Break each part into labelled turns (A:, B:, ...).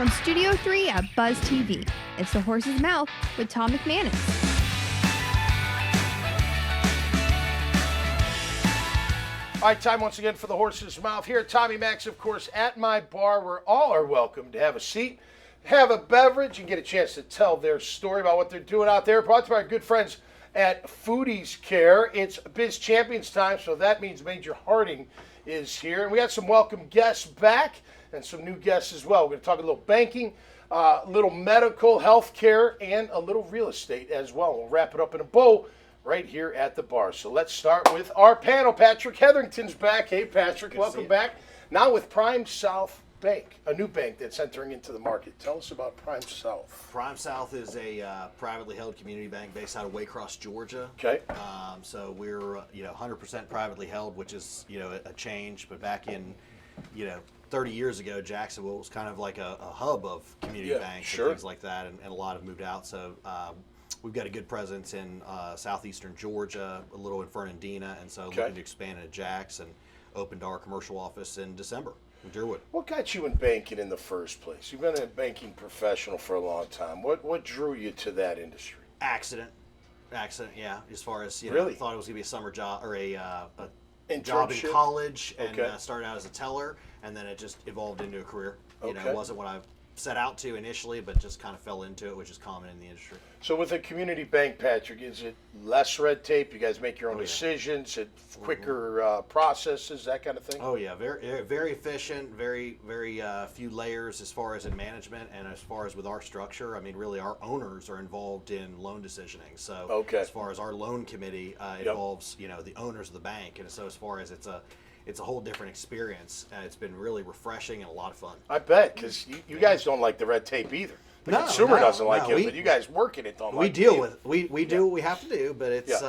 A: From Studio 3 at Buzz TV, it's The Horse's Mouth with Tom McManus.
B: All right, time once again for The Horse's Mouth. Here at Tommy Max, of course, at my bar, where all are welcome to have a seat, have a beverage, and get a chance to tell their story about what they're doing out there. Brought to you by our good friends at Foodies Care. It's Biz Champions time, so that means Major Harding is here. And we got some welcome guests back and some new guests as well. We're going to talk a little banking, a little medical, health care, and a little real estate as well. We'll wrap it up in a bow right here at the bar. So let's start with our panel. Patrick Heatherington's back. Hey, Patrick, welcome back. Now with PrimeSouth Bank, a new bank that's entering into the market. Tell us about PrimeSouth.
C: PrimeSouth is a privately held community bank based out of Waycross, Georgia.
B: Okay.
C: So we're 100% privately held, which is a change. But back in 30 years ago, Jacksonville was kind of like a hub of community banks and things like that, and a lot have moved out. So we've got a good presence in southeastern Georgia, a little in Fernandina, and so looking to expand into Jacks, and opened our commercial office in December in Deerwood.
B: What got you in banking in the first place? You've been a banking professional for a long time. What drew you to that industry?
C: Accident, yeah. As far as
B: really?
C: I thought it was gonna be a summer job or a
B: Internship?
C: job in college, and started out as a teller, and then it just evolved into a career. It wasn't what I set out to initially, but just kind of fell into it, which is common in the industry.
B: So with a community bank, Patrick, is it less red tape? You guys make your own decisions, it quicker processes, that kind of thing?
C: Oh yeah, very very efficient, very few layers as far as in management, and as far as with our structure. I mean, really our owners are involved in loan decisioning. So as far as our loan committee involves, the owners of the bank, and so as far as it's a whole different experience. It's been really refreshing and a lot of fun.
B: I bet, because you guys don't like the red tape either. The consumer doesn't like it, but you guys working it don't like it.
C: We deal with it. We do what we have to do, but it's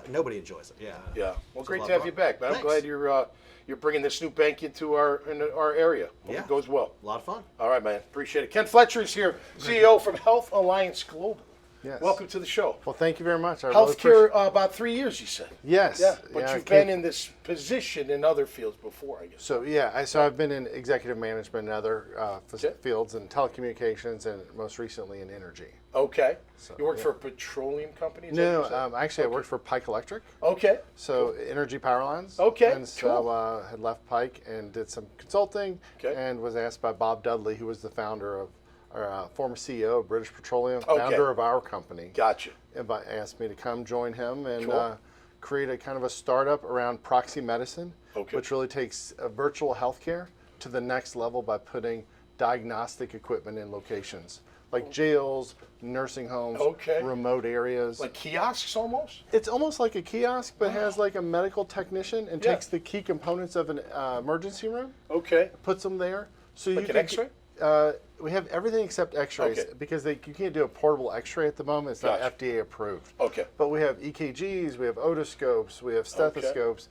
C: nobody enjoys it.
B: Yeah. Well, great to have you back, man. I'm glad you're bringing this new bank into our area. Hope it goes well.
C: A lot of fun.
B: All right, man. Appreciate it. Ken Flechler is here, CEO from Health Alliance Global.
D: Yes.
B: Welcome to the show.
D: Well, thank you very much.
B: Healthcare, about 3 years, you said.
D: Yes.
B: Yeah, but you've been in this position in other fields before, I guess.
D: So I've been in executive management in other fields, in telecommunications, and most recently in energy.
B: Okay. So, you worked for a petroleum company?
D: No, actually I worked for Pike Electric.
B: Okay.
D: So energy power lines.
B: Okay.
D: And so had left Pike and did some consulting, and was asked by Bob Dudley, who was the founder of, former CEO of British Petroleum, founder of our company.
B: Gotcha.
D: And asked me to come join him and create a kind of a startup around proxy medicine, which really takes virtual healthcare to the next level by putting diagnostic equipment in locations like jails, nursing homes, remote areas.
B: Like kiosks almost?
D: It's almost like a kiosk, but has like a medical technician and takes the key components of an emergency room, puts them there. So
B: like
D: you
B: an X-ray?
D: We have everything except X-rays because you can't do a portable X-ray at the moment. It's not FDA approved. But we have EKGs, we have otoscopes, we have stethoscopes,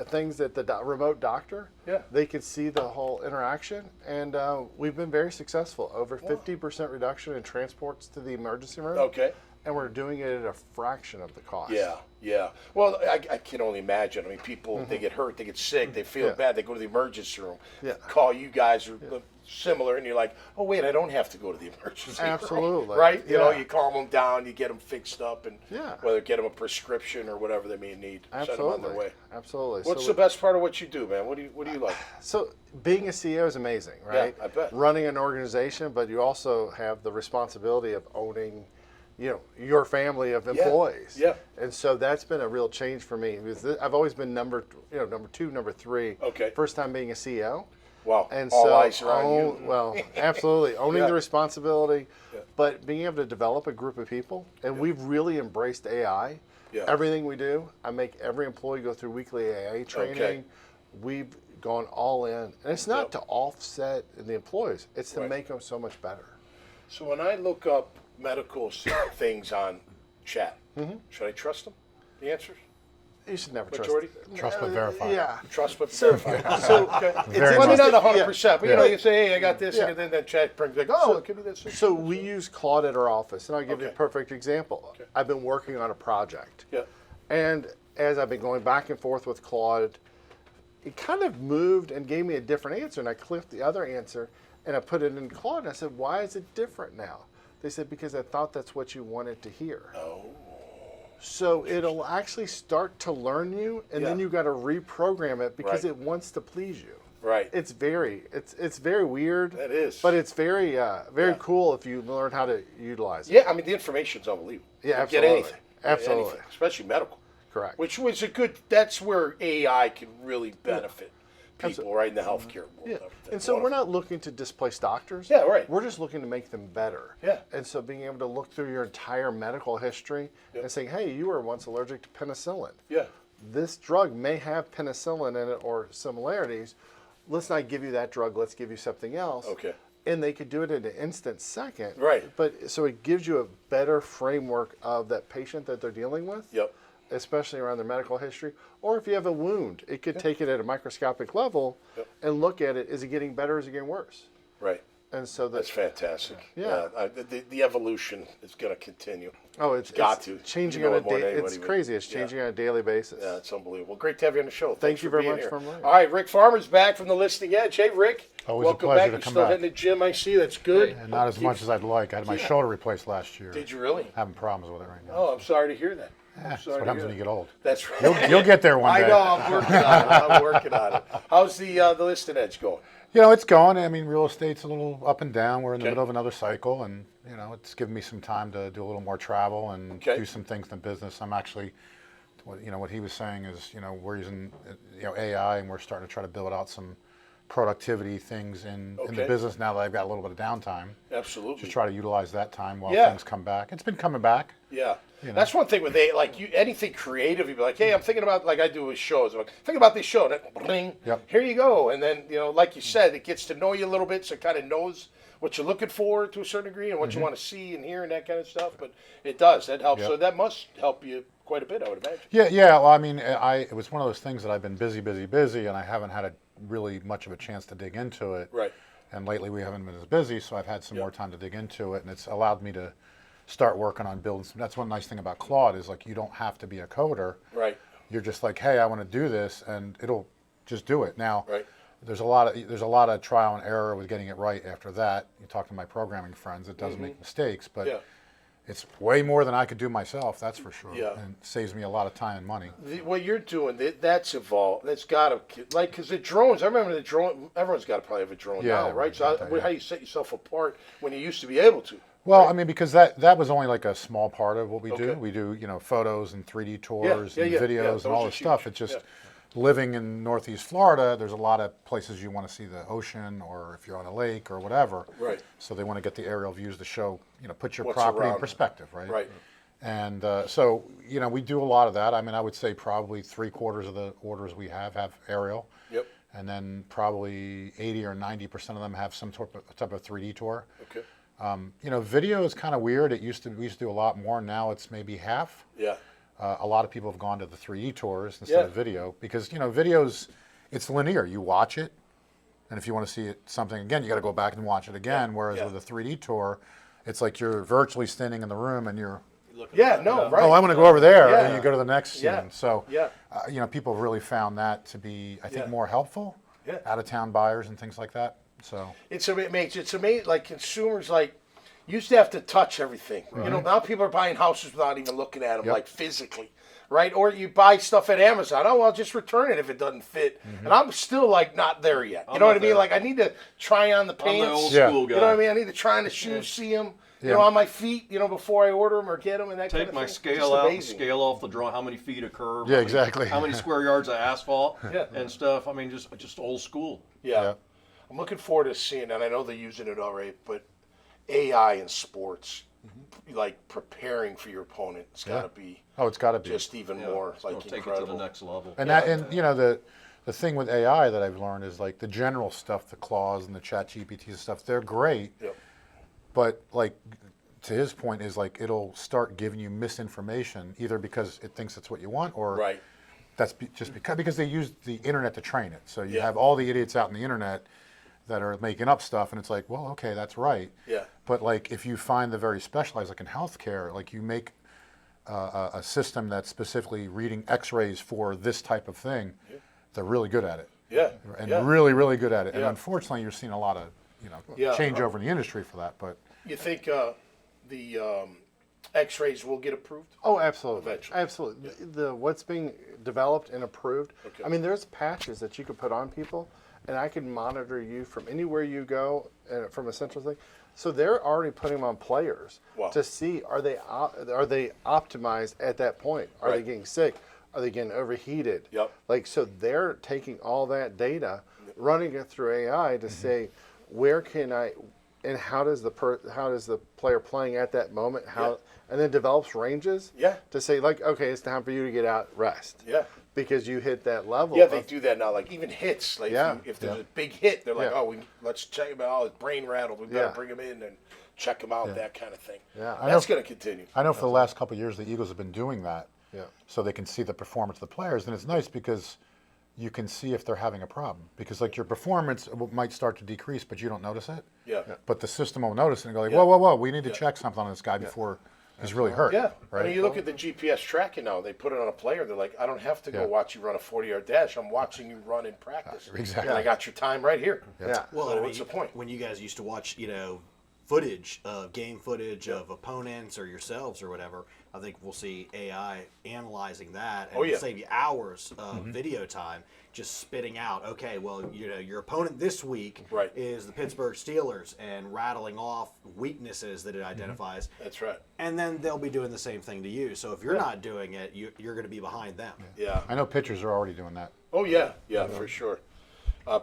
D: things that the remote doctor, they can see the whole interaction. And we've been very successful. Over 50% reduction in transports to the emergency room. And we're doing it at a fraction of the cost.
B: Yeah. Well, I can only imagine. I mean, people, they get hurt, they get sick, they feel bad, they go to the emergency room, call you guys who look similar, and you're like, oh, wait, I don't have to go to the emergency room. Right? You know, you calm them down, you get them fixed up, and whether get them a prescription or whatever they may need, send them on their way.
D: Absolutely.
B: What's the best part of what you do, man? What do you like?
D: So being a CEO is amazing, right?
B: Yeah, I bet.
D: Running an organization, but you also have the responsibility of owning your family of employees. And so that's been a real change for me. I've always been number two, number three. First time being a CEO.
B: Wow.
D: And
B: all
D: so
B: eyes are on you.
D: Well, absolutely. Owning the responsibility, but being able to develop a group of people. And we've really embraced AI. Everything we do, I make every employee go through weekly AI training. We've gone all in. And it's not to offset the employees. It's to make them so much better.
B: So when I look up medical things on chat, should I trust them? The answers?
D: You should never
B: Majority?
E: Trust but verify.
D: Yeah.
B: Trust but verify.
D: So
B: it's not 100%, but you say, hey, I got this, and then that chat brings like, it could be this.
D: So we use Claude at our office, and I'll give you a perfect example. I've been working on a project, and as I've been going back and forth with Claude, it kind of moved and gave me a different answer, and I clicked the other answer, And I put it in Claude, and I said, why is it different now? They said, because I thought that's what you wanted to hear.
B: Oh.
D: So it'll actually start to learn you, and then you got to reprogram it because it wants to please you.
B: Right.
D: It's very weird.
B: It is.
D: But it's very cool if you learn how to utilize it.
B: Yeah, I mean the information's unbelievable.
D: Yeah,
B: absolutely. Get anything.
D: Absolutely.
B: Anything, especially medical.
D: Correct.
B: Which was that's where AI can really benefit people right in the healthcare world.
D: Yeah. And so we're not looking to displace doctors.
B: Yeah, right.
D: We're just looking to make them better.
B: Yeah.
D: And so being able to look through your entire medical history and saying, hey, you were once allergic to penicillin.
B: Yeah.
D: This drug may have penicillin in it or similarities. Let's not give you that drug. Let's give you something else.
B: Okay.
D: And they could do it in an instant second.
B: Right.
D: But so it gives you a better framework of that patient that they're dealing with.
B: Yep.
D: Especially around their medical history. Or if you have a wound, it could take it at a microscopic level and look at it. Is it getting better or is it getting worse?
B: Right.
D: And so
B: that's fantastic.
D: Yeah.
B: The evolution is going to continue.
D: Oh, it's changing on a daily. It's crazy. It's changing on a daily basis.
B: Yeah, it's unbelievable. Great to have you on the show.
D: Thank you very much
B: here.
D: for inviting.
B: All right, Rick Farmer's back from the Listening Edge. Hey, Rick.
E: Always
B: welcome
E: a pleasure
B: back.
E: to
B: You're
E: come
B: still
E: back.
B: hitting the gym, I see. That's good.
E: And not as much as I'd like. I had my shoulder replaced last year.
B: Did you really?
E: Having problems with it right now.
B: Oh, I'm sorry to hear that.
E: That's what happens when you get old.
B: That's right.
E: You'll get there one day.
B: I know. I'm working on it. I'm working on it. How's the Listening Edge going?
E: You know, it's going. I mean, real estate's a little up and down. We're in the middle of another cycle, and you know, it's given me some time to do a little more travel and do some things in the business. I'm actually, what he was saying is, we're using AI, and we're starting to try to build out some productivity things in the business now that I've got a little bit of downtime.
B: Absolutely.
E: Just try to utilize that time while things come back. It's been coming back.
B: Yeah. That's one thing with anything creative, you'd be like, hey, I'm thinking about, like I do with shows. I'm like, think about this show. And bling, here you go. And then, like you said, it gets to know you a little bit, so it kind of knows what you're looking for to a certain degree and what you want to see and hear and that kind of stuff. But it does. That helps. So that must help you quite a bit, I would imagine.
E: Yeah. Well, I mean, it was one of those things that I've been busy, and I haven't had really much of a chance to dig into it.
B: Right.
E: And lately we haven't been as busy, so I've had some more time to dig into it, and it's allowed me to start working on building some. That's one nice thing about Claude is like you don't have to be a coder.
B: Right.
E: You're just like, hey, I want to do this, and it'll just do it. Now, there's a lot of trial and error with getting it right. After that, you talk to my programming friends. It does make mistakes, but it's way more than I could do myself. That's for sure.
B: Yeah.
E: And it saves me a lot of time and money.
B: What you're doing, that's evolved. That's got to, because the drones. I remember the drone. Everyone's got to probably have a drone now, right? So how you set yourself apart when you used to be able to.
E: Well, I mean, because that was only like a small part of what we do. We do, photos and 3D tours and videos and all this stuff. It's just living in Northeast Florida, there's a lot of places you want to see the ocean or if you're on a lake or whatever.
B: Right.
E: So they want to get the aerial views to show, put your property in perspective, right?
B: Right.
E: And so, we do a lot of that. I mean, I would say probably 3/4 of the orders we have aerial.
B: Yep.
E: And then probably 80 or 90% of them have some type of 3D tour.
B: Okay.
E: Video is kind of weird. We used to do a lot more. Now it's maybe half.
B: Yeah.
E: A lot of people have gone to the 3D tours instead of video because, videos, it's linear. You watch it, and if you want to see something again, you got to go back and watch it again. Whereas with a 3D tour, it's like you're virtually standing in the room and you're
B: right.
E: Oh, I want to go over there, and you go to the next scene.
B: Yeah.
E: So, people really found that to be, I think, more helpful. Out of town buyers and things like that. So
B: it's amazing. Like consumers, used to have to touch everything.
E: Right.
B: Now people are buying houses without even looking at them, like physically, right? Or you buy stuff at Amazon. Oh, well, just return it if it doesn't fit. And I'm still not there yet. You know what I mean? Like I need to try on the pants.
F: I'm the old school guy.
B: You know what I mean? I need to try on the shoes, see them. On my feet, before I order them or get them and that kind of thing.
F: Take my scale out and scale off the drawing, how many feet of curb.
E: Yeah, exactly.
F: How many square yards of asphalt and stuff. I mean, just old school.
B: Yeah. I'm looking forward to seeing, and I know they're using it already, but AI in sports, like preparing for your opponent, it's got to be.
E: Oh, it's got to be
B: just even more
F: take
B: incredible.
F: It to the next level.
E: And the thing with AI that I've learned is like the general stuff, the claws and the ChatGPT stuff, they're great.
B: Yep.
E: But to his point is it'll start giving you misinformation either because it thinks it's what you want or that's just because they use the internet to train it. So you have all the idiots out in the internet that are making up stuff, and it's like, well, okay, that's right.
B: Yeah.
E: But if you find the very specialized, like in healthcare, you make a system that's specifically reading X-rays for this type of thing, they're really good at it.
B: Yeah.
E: And really, really good at it. And unfortunately, you're seeing a lot of change over in the industry for that. But
B: you think the X-rays will get approved?
D: Oh, absolutely.
B: Eventually.
D: Absolutely. What's being developed and approved.
B: Okay.
D: I mean, there's patches that you could put on people, and I can monitor you from anywhere you go from a central thing. So they're already putting them on players to see are they optimized at that point? Are they getting sick? Are they getting overheated?
B: Yep.
D: Like, so they're taking all that data, running it through AI to say where can I, and how does the player playing at that moment and then develops ranges to say, like, okay, it's time for you to get out, rest.
B: Yeah.
D: Because you hit that level.
B: Yeah, they do that now. Like even hits. Like if there's a big hit, they're like, let's check him out. His brain rattled. We've got to bring him in and check him out. That kind of thing. Yeah, that's going to continue.
E: I know for the last couple of years the Eagles have been doing that. Yeah. So they can see the performance of the players, and it's nice because you can see if they're having a problem. Because like your performance might start to decrease, but you don't notice it.
B: Yeah.
E: But the system will notice it and go like, whoa, we need to check something on this guy before he's really hurt.
B: Yeah.
E: Right?
B: I mean, you look at the GPS tracking now. They put it on a player. They're like, I don't have to go watch you run a 40-yard dash. I'm watching you run in practice.
E: Exactly.
B: And I got your time right here.
D: Yeah.
C: Well,
B: so what's the point?
C: When you guys used to watch, footage of game footage of opponents or yourselves or whatever, I think we'll see AI analyzing that and save you hours of video time just spitting out, okay, well, your opponent this week is the Pittsburgh Steelers and rattling off weaknesses that it identifies.
B: That's right.
C: And then they'll be doing the same thing to you. So if you're not doing it, you're going to be behind them.
B: Yeah.
E: I know pitchers are already doing that.
B: Oh, yeah, for sure.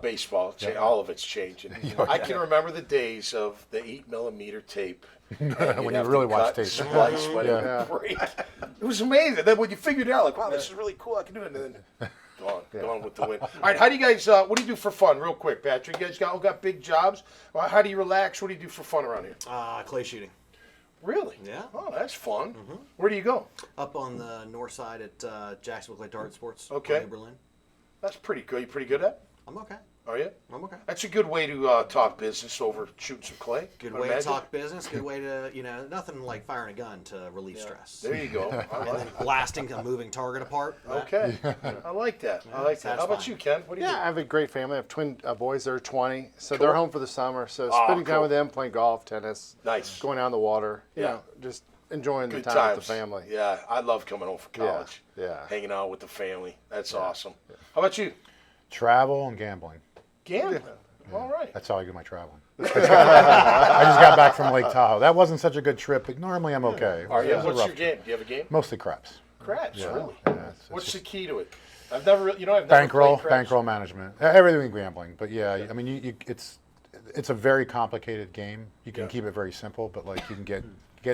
B: Baseball, all of it's changing. I can remember the days of the 8mm tape.
E: When you really watch tape.
B: Splice, when it would break. It was amazing. Then when you figured it out, like, wow, this is really cool, I can do it. And then gone with the wind. All right, how do you guys, what do you do for fun, real quick, Patrick? You guys all got big jobs. Well, how do you relax? What do you do for fun around here?
C: Clay shooting.
B: Really?
C: Yeah.
B: Oh, that's fun. Where do you go?
C: Up on the north side at Jacksonville Clay Dart Sports.
B: Okay.
C: New Berlin.
B: That's pretty good. You pretty good at it?
C: I'm okay.
B: Are you?
C: I'm okay.
B: That's a good way to talk business over shooting some clay.
C: Good way to talk business. Good way to, nothing like firing a gun to relieve stress.
B: There you go.
C: And then blasting a moving target apart.
B: Okay. I like that. I like that. How about you, Ken? What do you do?
D: I have a great family. I have twin boys. They're 20, so they're home for the summer. So spending time with them, playing golf, tennis, going out in the water. Just enjoying the time with the family.
B: Yeah, I love coming home from college.
D: Yeah.
B: Hanging out with the family. That's awesome. How about you?
E: Travel and gambling.
B: Gambling. All right.
E: That's how I do my traveling. I just got back from Lake Tahoe. That wasn't such a good trip, but normally I'm okay.
B: What's your game? Do you have a game?
E: Mostly craps.
B: Craps, really?
E: Yeah,
B: What's the key to it? I've never
E: bankroll management, everything gambling. But I mean, it's a very complicated game. You can keep it very simple, but like you can get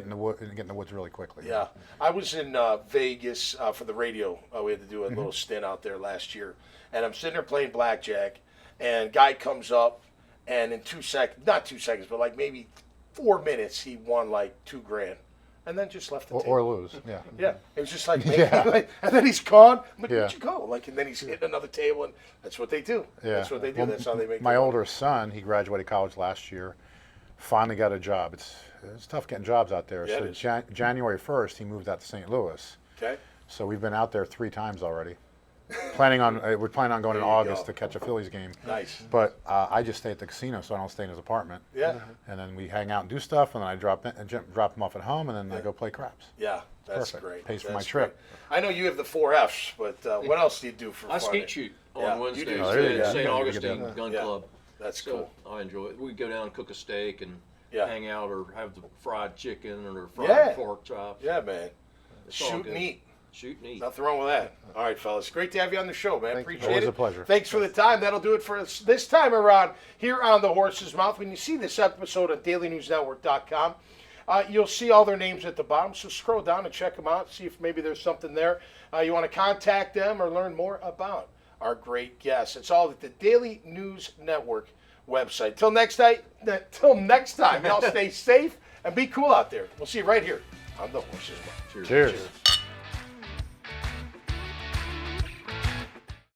E: in the woods really quickly.
B: Yeah, I was in Vegas for the radio. We had to do a little stint out there last year, and I'm sitting there playing blackjack, and guy comes up, and in 2 seconds, not 2 seconds, but like maybe 4 minutes, he won like $2,000. And then just left the table.
E: Or lose,
B: Yeah, it was just like, and then he's gone. I'm like, where'd you go? Like, and then he's hitting another table, and that's what they do.
E: Yeah.
B: That's what they do. Well, that's how they make
E: my older son, he graduated college last year, finally got a job. It's tough getting jobs out there.
B: Yeah,
E: so January 1st, he moved out to St. Louis.
B: Okay.
E: So we've been out there 3 times already. We're planning on going in August to catch a Phillies game.
B: Nice.
E: But I just stay at the casino, so I don't stay in his apartment.
B: Yeah.
E: And then we hang out and do stuff, and then I drop him off at home, and then I go play craps.
B: Yeah, that's
E: Perfect.
B: great.
E: Pays for my trip.
B: Great. I know you have the 4 Fs, but what else do you do for fun?
F: I skeet shoot on Wednesdays
B: do.
F: at St. Augustine Gun Club.
B: That's cool.
F: I enjoy it. We go down and cook a steak and hang out, or have the fried chicken or fried pork chops.
B: Yeah, man. Shoot and eat.
F: Shoot and eat.
B: Nothing wrong with that. All right, fellas. Great to have you on the show, man. Appreciate it.
E: Always a pleasure.
B: Thanks for the time. That'll do it for us this time around here on The Horse's Mouth. When you see this episode at dailynewsnetwork.com, you'll see all their names at the bottom. So scroll down and check them out. See if maybe there's something there. You want to contact them or learn more about our great guests. It's all at the Daily News Network website. Till next time, y'all stay safe and be cool out there. We'll see you right here on The Horse's Mouth.
E: Cheers.